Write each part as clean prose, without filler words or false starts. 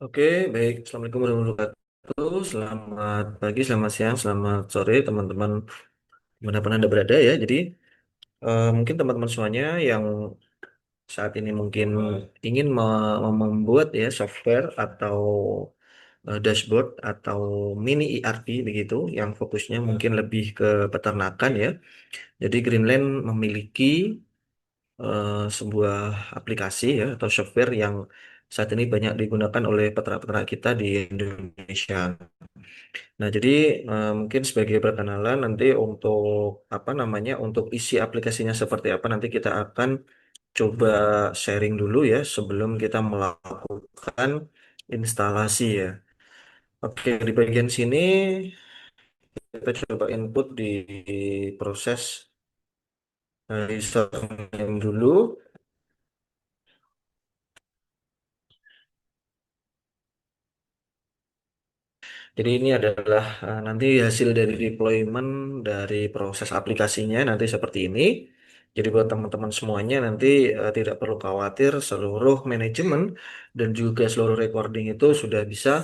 Oke, baik. Assalamualaikum warahmatullahi wabarakatuh. Selamat pagi, selamat siang, selamat sore, teman-teman dimanapun Anda berada ya. Jadi, mungkin teman-teman semuanya yang saat ini mungkin ingin membuat ya software atau dashboard atau mini ERP begitu, yang fokusnya mungkin lebih ke peternakan ya. Jadi, Greenland memiliki sebuah aplikasi ya atau software yang saat ini banyak digunakan oleh peternak-peternak kita di Indonesia. Nah, jadi mungkin sebagai perkenalan nanti untuk apa namanya untuk isi aplikasinya seperti apa nanti kita akan coba sharing dulu ya sebelum kita melakukan instalasi ya. Oke, di bagian sini kita coba input di proses username dulu. Jadi ini adalah nanti hasil dari deployment dari proses aplikasinya nanti seperti ini. Jadi buat teman-teman semuanya nanti tidak perlu khawatir seluruh manajemen dan juga seluruh recording itu sudah bisa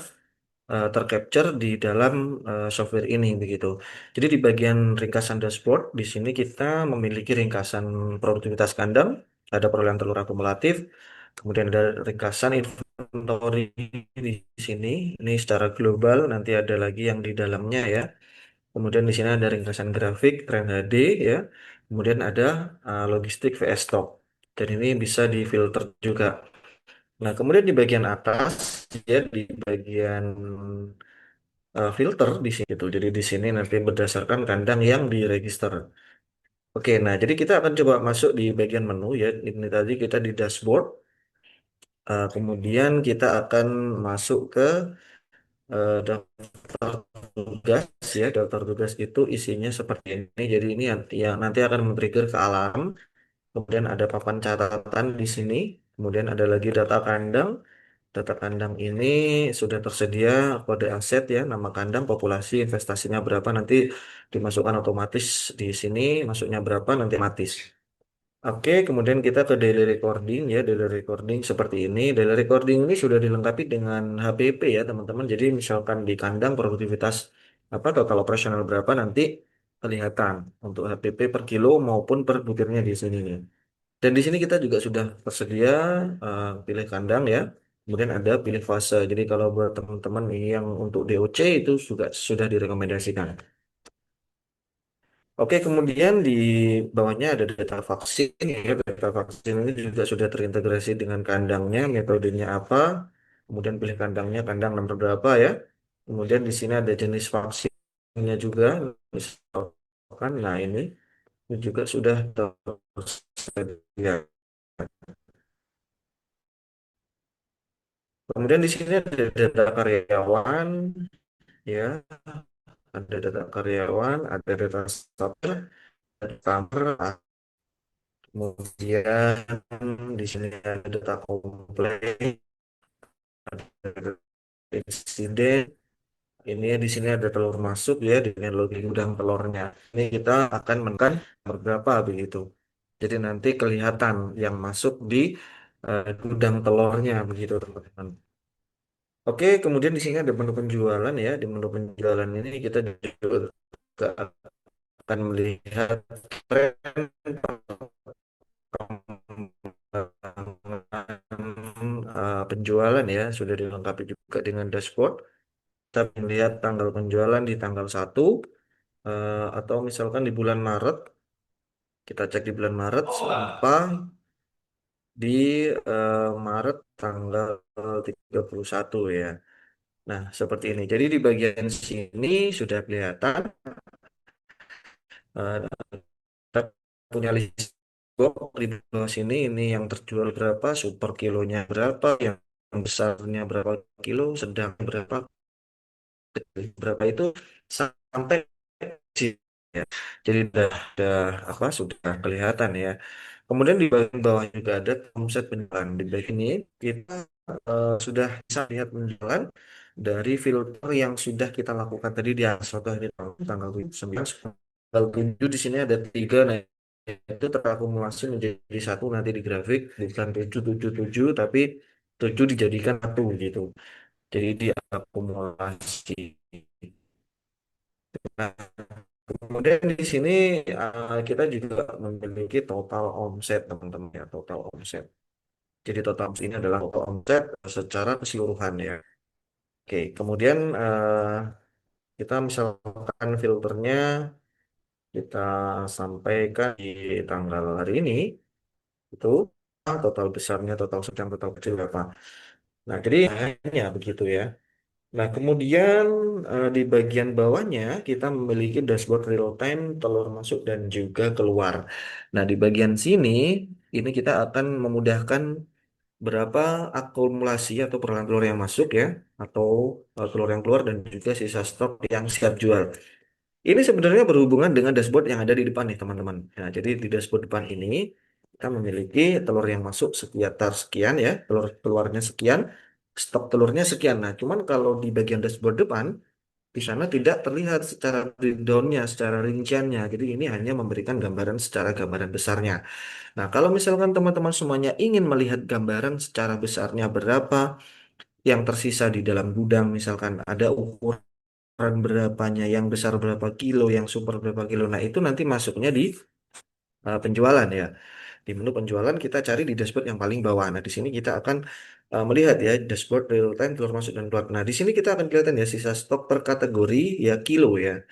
tercapture di dalam software ini begitu. Jadi di bagian ringkasan dashboard di sini kita memiliki ringkasan produktivitas kandang, ada perolehan telur akumulatif, kemudian ada ringkasan inventory di sini. Ini secara global nanti ada lagi yang di dalamnya ya. Kemudian di sini ada ringkasan grafik, tren HD ya. Kemudian ada logistik vs stock. Dan ini bisa difilter juga. Nah, kemudian di bagian atas ya di bagian filter di situ. Jadi di sini nanti berdasarkan kandang yang diregister. Oke, nah jadi kita akan coba masuk di bagian menu ya. Ini tadi kita di dashboard. Kemudian kita akan masuk ke daftar tugas ya. Daftar tugas itu isinya seperti ini. Jadi ini yang nanti akan men-trigger ke alarm. Kemudian ada papan catatan di sini. Kemudian ada lagi data kandang. Data kandang ini sudah tersedia kode aset ya, nama kandang, populasi, investasinya berapa nanti dimasukkan otomatis di sini, masuknya berapa nanti otomatis. Oke, kemudian kita ke daily recording ya, daily recording seperti ini. Daily recording ini sudah dilengkapi dengan HPP ya teman-teman. Jadi misalkan di kandang produktivitas apa total operasional berapa nanti kelihatan untuk HPP per kilo maupun per butirnya di sini. Dan di sini kita juga sudah tersedia pilih kandang ya. Kemudian ada pilih fase. Jadi kalau buat teman-teman yang untuk DOC itu juga sudah direkomendasikan. Oke, kemudian di bawahnya ada data vaksin ya. Data vaksin ini juga sudah terintegrasi dengan kandangnya, metodenya apa. Kemudian pilih kandangnya, kandang nomor berapa ya. Kemudian di sini ada jenis vaksinnya juga. Misalkan, nah ini juga sudah tersedia. Kemudian di sini ada data karyawan, ya, ada data karyawan, ada data staff, ada kamar, kemudian di sini ada data komplain, ada insiden. Ini di sini ada telur masuk ya dengan login gudang telurnya. Ini kita akan menekan nomor berapa begitu. Jadi nanti kelihatan yang masuk di gudang telurnya begitu teman-teman. Oke, kemudian di sini ada menu penjualan ya. Di menu penjualan ini kita juga akan melihat tren perkembangan penjualan ya. Sudah dilengkapi juga dengan dashboard. Kita melihat tanggal penjualan di tanggal 1 atau misalkan di bulan Maret. Kita cek di bulan Maret sampai di Maret tanggal 31 ya. Nah, seperti ini. Jadi di bagian sini sudah kelihatan kita punya list box di bawah sini ini yang terjual berapa, super kilonya berapa, yang besarnya berapa kilo, sedang berapa, berapa itu sampai sini ya. Jadi udah apa sudah kelihatan ya. Kemudian di bagian bawah juga ada omset penjualan. Di bagian ini kita sudah bisa lihat penjualan dari filter yang sudah kita lakukan tadi di atas suatu hari tanggal 9. Tanggal 7 di sini ada tiga, nah itu terakumulasi menjadi satu nanti di grafik bukan 777 tapi 7 dijadikan satu gitu. Jadi diakumulasi. Nah, kemudian di sini kita juga memiliki total omset, teman-teman ya, total omset. Jadi total omset ini adalah total omset secara keseluruhan ya. Oke, kemudian kita misalkan filternya kita sampaikan di tanggal hari ini itu total besarnya, total sedang, total kecil berapa. Nah, jadi hanya begitu ya. Nah, kemudian di bagian bawahnya kita memiliki dashboard real time telur masuk dan juga keluar. Nah, di bagian sini ini kita akan memudahkan berapa akumulasi atau perolehan telur yang masuk ya, atau telur yang keluar dan juga sisa stok yang siap jual. Ini sebenarnya berhubungan dengan dashboard yang ada di depan nih teman-teman. Nah, jadi di dashboard depan ini kita memiliki telur yang masuk sekitar sekian ya, telur keluarnya sekian, stok telurnya sekian. Nah, cuman kalau di bagian dashboard depan di sana tidak terlihat secara breakdown-nya, secara rinciannya. Jadi ini hanya memberikan gambaran secara gambaran besarnya. Nah, kalau misalkan teman-teman semuanya ingin melihat gambaran secara besarnya berapa yang tersisa di dalam gudang, misalkan ada ukuran berapanya, yang besar berapa kilo, yang super berapa kilo. Nah, itu nanti masuknya di penjualan ya. Di menu penjualan kita cari di dashboard yang paling bawah. Nah, di sini kita akan melihat ya dashboard real time telur masuk dan keluar. Nah, di sini kita akan kelihatan ya sisa stok per kategori ya kilo ya.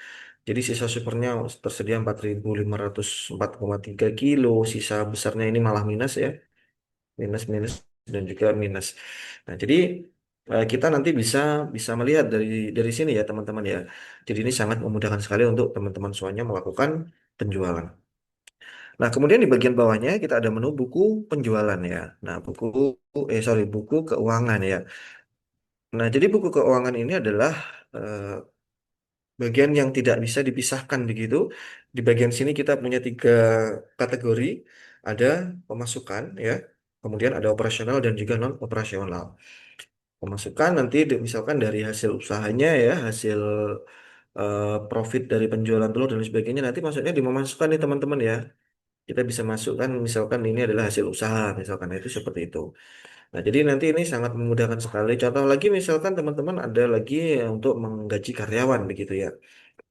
Jadi sisa supernya tersedia 4.504,3 kilo, sisa besarnya ini malah minus ya, minus minus dan juga minus. Nah, jadi kita nanti bisa bisa melihat dari sini ya teman-teman ya. Jadi ini sangat memudahkan sekali untuk teman-teman semuanya melakukan penjualan. Nah, kemudian di bagian bawahnya kita ada menu buku penjualan ya. Nah, buku keuangan ya. Nah, jadi buku keuangan ini adalah bagian yang tidak bisa dipisahkan begitu. Di bagian sini kita punya tiga kategori. Ada pemasukan ya, kemudian ada operasional dan juga non operasional. Pemasukan nanti misalkan dari hasil usahanya ya, hasil profit dari penjualan telur dan lain sebagainya nanti maksudnya dimasukkan nih teman-teman ya. Kita bisa masukkan misalkan ini adalah hasil usaha misalkan itu seperti itu. Nah, jadi nanti ini sangat memudahkan sekali. Contoh lagi misalkan teman-teman ada lagi untuk menggaji karyawan begitu ya.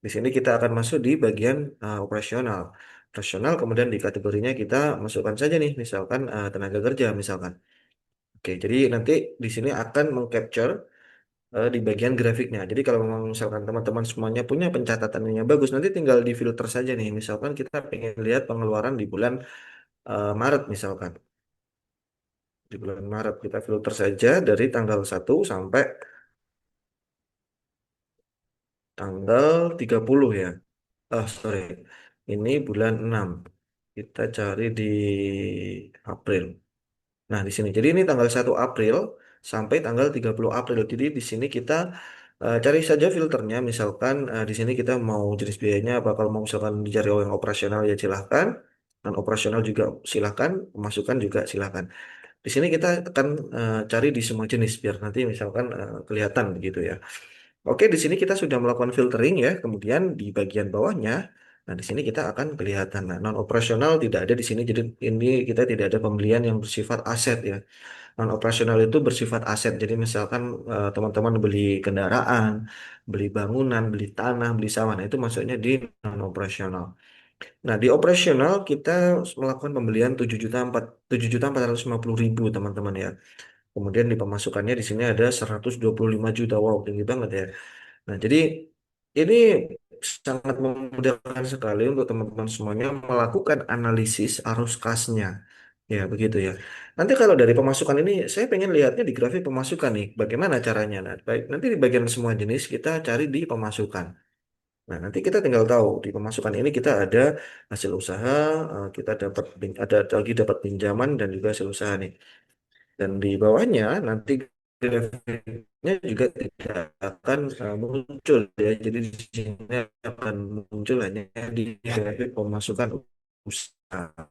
Di sini kita akan masuk di bagian operasional. Operasional kemudian di kategorinya kita masukkan saja nih misalkan tenaga kerja misalkan. Oke, jadi nanti di sini akan mengcapture di bagian grafiknya. Jadi kalau memang misalkan teman-teman semuanya punya pencatatannya yang bagus, nanti tinggal di filter saja nih. Misalkan kita pengen lihat pengeluaran di bulan Maret misalkan. Di bulan Maret kita filter saja dari tanggal 1 sampai tanggal 30 ya. Ah, sorry. Ini bulan 6. Kita cari di April. Nah, di sini. Jadi ini tanggal 1 April sampai tanggal 30 April. Jadi di sini kita cari saja filternya. Misalkan di sini kita mau jenis biayanya apa. Kalau mau misalkan dicari yang operasional ya silahkan. Non operasional juga silahkan. Pemasukan juga silahkan. Di sini kita akan cari di semua jenis biar nanti misalkan kelihatan begitu ya. Oke, di sini kita sudah melakukan filtering ya. Kemudian di bagian bawahnya, nah di sini kita akan kelihatan. Nah, non operasional tidak ada di sini. Jadi ini kita tidak ada pembelian yang bersifat aset ya. Non operasional itu bersifat aset. Jadi misalkan teman-teman beli kendaraan, beli bangunan, beli tanah, beli sawah. Nah, itu masuknya di non operasional. Nah, di operasional kita melakukan pembelian 7.450.000 teman-teman ya. Kemudian di pemasukannya di sini ada 125 juta. Wow, tinggi banget ya. Nah, jadi ini sangat memudahkan sekali untuk teman-teman semuanya melakukan analisis arus kasnya. Ya, begitu ya. Nanti kalau dari pemasukan ini, saya pengen lihatnya di grafik pemasukan nih. Bagaimana caranya? Nah, baik, nanti di bagian semua jenis kita cari di pemasukan. Nah, nanti kita tinggal tahu di pemasukan ini kita ada hasil usaha, kita dapat ada lagi dapat pinjaman dan juga hasil usaha nih. Dan di bawahnya nanti grafiknya juga tidak akan muncul ya. Jadi di sini akan muncul hanya di grafik pemasukan usaha.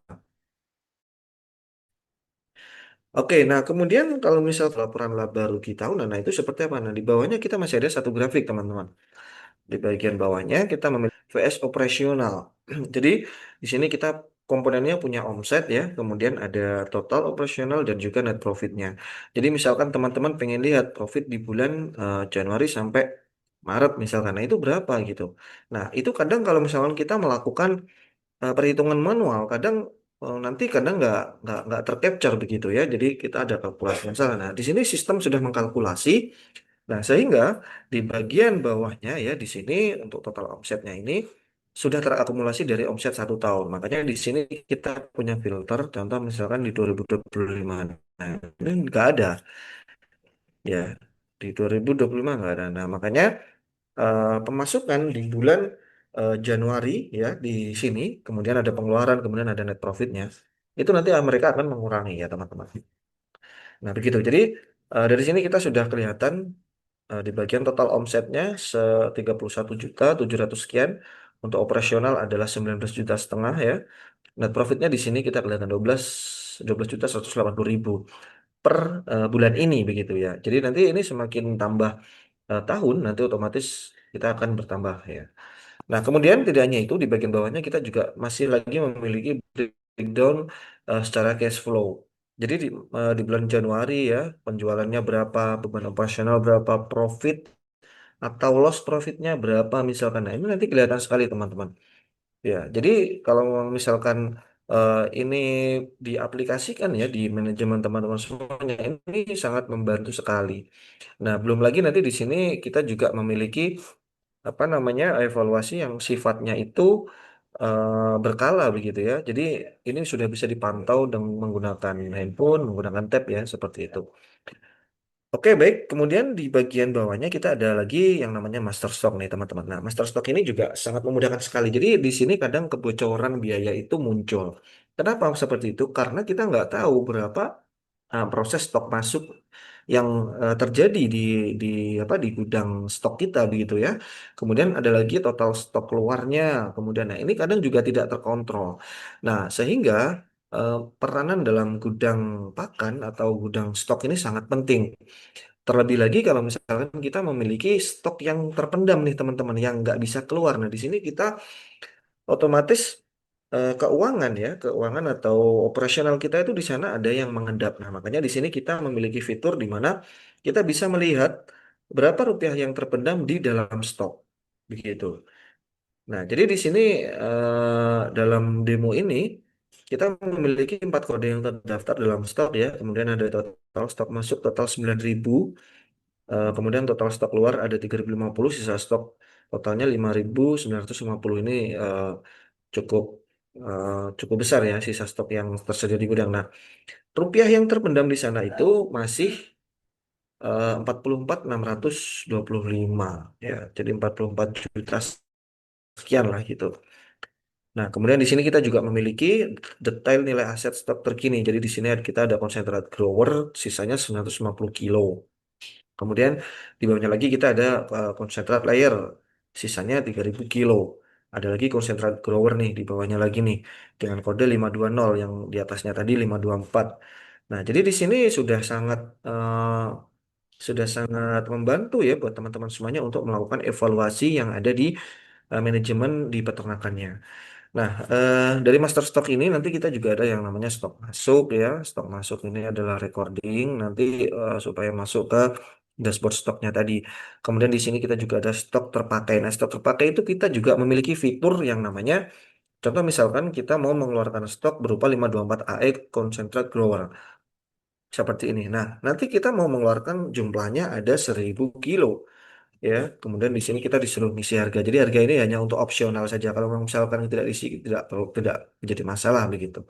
Oke, nah kemudian kalau misal laporan laba rugi tahunan, nah itu seperti apa? Nah di bawahnya kita masih ada satu grafik teman-teman. Di bagian bawahnya kita memiliki VS operasional. Jadi di sini kita komponennya punya omset ya, kemudian ada total operasional dan juga net profitnya. Jadi misalkan teman-teman pengen lihat profit di bulan Januari sampai Maret misalkan, nah itu berapa gitu. Nah itu kadang kalau misalkan kita melakukan perhitungan manual, kadang nanti kadang nggak tercapture begitu ya. Jadi kita ada kalkulasi yang salah. Nah di sini sistem sudah mengkalkulasi. Nah, sehingga di bagian bawahnya ya di sini untuk total omsetnya ini sudah terakumulasi dari omset 1 tahun. Makanya di sini kita punya filter, contoh misalkan di 2025. Nah, ini nggak ada ya. Di 2025 nggak ada. Nah, makanya pemasukan di bulan Januari ya di sini, kemudian ada pengeluaran, kemudian ada net profitnya. Itu nanti mereka akan mengurangi ya teman-teman. Nah, begitu. Jadi dari sini kita sudah kelihatan di bagian total omsetnya 31.700.000 sekian. Untuk operasional adalah 19,5 juta ya. Net profitnya di sini kita kelihatan 12.180.000 per bulan ini begitu ya. Jadi nanti ini semakin tambah tahun nanti otomatis kita akan bertambah ya. Nah, kemudian tidak hanya itu, di bagian bawahnya kita juga masih lagi memiliki breakdown secara cash flow. Jadi di bulan Januari ya, penjualannya berapa, beban operasional berapa, profit atau loss profitnya berapa misalkan. Nah, ini nanti kelihatan sekali teman-teman. Ya, jadi kalau misalkan ini diaplikasikan ya di manajemen teman-teman semuanya, ini sangat membantu sekali. Nah, belum lagi nanti di sini kita juga memiliki apa namanya evaluasi yang sifatnya itu berkala begitu ya. Jadi ini sudah bisa dipantau dengan menggunakan handphone, menggunakan tab ya seperti itu. Oke, baik. Kemudian di bagian bawahnya kita ada lagi yang namanya master stock nih, teman-teman. Nah, master stock ini juga sangat memudahkan sekali. Jadi di sini kadang kebocoran biaya itu muncul. Kenapa seperti itu? Karena kita nggak tahu berapa proses stok masuk yang terjadi di apa di gudang stok kita begitu ya. Kemudian ada lagi total stok keluarnya. Kemudian nah ini kadang juga tidak terkontrol. Nah, sehingga peranan dalam gudang pakan atau gudang stok ini sangat penting. Terlebih lagi kalau misalkan kita memiliki stok yang terpendam nih teman-teman yang nggak bisa keluar. Nah, di sini kita otomatis keuangan ya, keuangan atau operasional kita itu di sana ada yang mengendap. Nah, makanya di sini kita memiliki fitur di mana kita bisa melihat berapa rupiah yang terpendam di dalam stok. Begitu. Nah, jadi di sini dalam demo ini kita memiliki 4 kode yang terdaftar dalam stok ya. Kemudian ada total stok masuk total 9.000. Kemudian total stok keluar ada 3.050, sisa stok totalnya 5.950. Ini cukup cukup besar ya sisa stok yang tersedia di gudang. Nah, rupiah yang terpendam di sana itu masih 44.625 ya. Jadi 44 juta sekian lah gitu. Nah, kemudian di sini kita juga memiliki detail nilai aset stok terkini. Jadi di sini kita ada konsentrat grower sisanya 950 kilo. Kemudian di bawahnya lagi kita ada konsentrat layer, sisanya 3.000 kilo. Ada lagi konsentrat grower nih di bawahnya lagi nih dengan kode 520 yang di atasnya tadi 524. Nah, jadi di sini sudah sangat membantu ya buat teman-teman semuanya untuk melakukan evaluasi yang ada di manajemen di peternakannya. Nah, dari master stock ini nanti kita juga ada yang namanya stok masuk ya. Stok masuk ini adalah recording nanti supaya masuk ke dashboard stoknya tadi. Kemudian di sini kita juga ada stok terpakai. Nah, stok terpakai itu kita juga memiliki fitur yang namanya, contoh misalkan kita mau mengeluarkan stok berupa 524 AE Concentrate Grower. Seperti ini. Nah, nanti kita mau mengeluarkan jumlahnya ada 1.000 kilo ya. Kemudian di sini kita disuruh ngisi harga. Jadi harga ini hanya untuk opsional saja. Kalau misalkan tidak diisi tidak menjadi masalah begitu.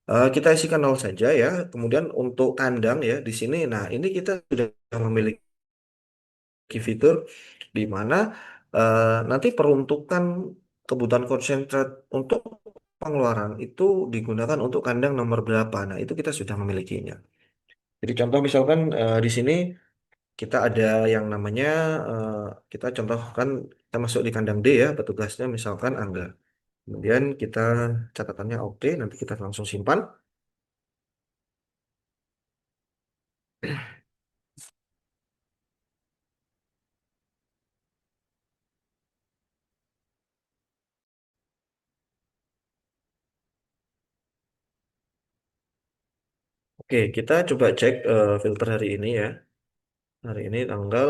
Kita isikan nol saja ya. Kemudian untuk kandang ya di sini. Nah ini kita sudah memiliki fitur di mana nanti peruntukan kebutuhan konsentrat untuk pengeluaran itu digunakan untuk kandang nomor berapa. Nah itu kita sudah memilikinya. Jadi contoh misalkan di sini kita ada yang namanya eh, kita contohkan kita masuk di kandang D ya, petugasnya misalkan Angga. Kemudian kita catatannya oke, nanti kita langsung simpan. Oke, kita coba cek filter hari ini ya. Hari ini tanggal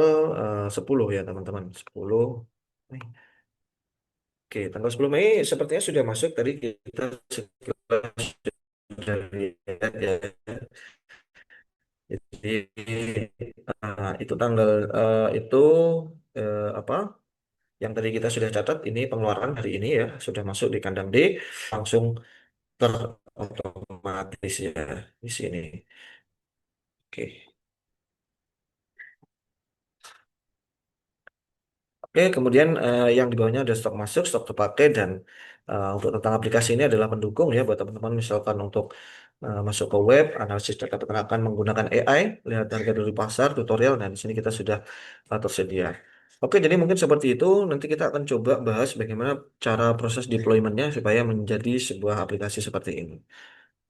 10 ya teman-teman. 10 Mei. Oke, tanggal 10 Mei sepertinya sudah masuk. Tadi kita sudah lihat ya. Jadi itu tanggal itu apa? Yang tadi kita sudah catat ini pengeluaran hari ini ya sudah masuk di kandang D langsung terotomatis ya di sini. Oke. Oke, kemudian yang di bawahnya ada stok masuk, stok terpakai, dan untuk tentang aplikasi ini adalah pendukung ya buat teman-teman misalkan untuk masuk ke web, analisis data peternakan menggunakan AI, lihat harga dulu di pasar, tutorial, dan di sini kita sudah tersedia. Oke, jadi mungkin seperti itu. Nanti kita akan coba bahas bagaimana cara proses deployment-nya supaya menjadi sebuah aplikasi seperti ini.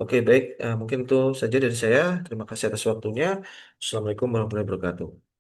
Oke, baik. Mungkin itu saja dari saya. Terima kasih atas waktunya. Assalamualaikum warahmatullahi wabarakatuh.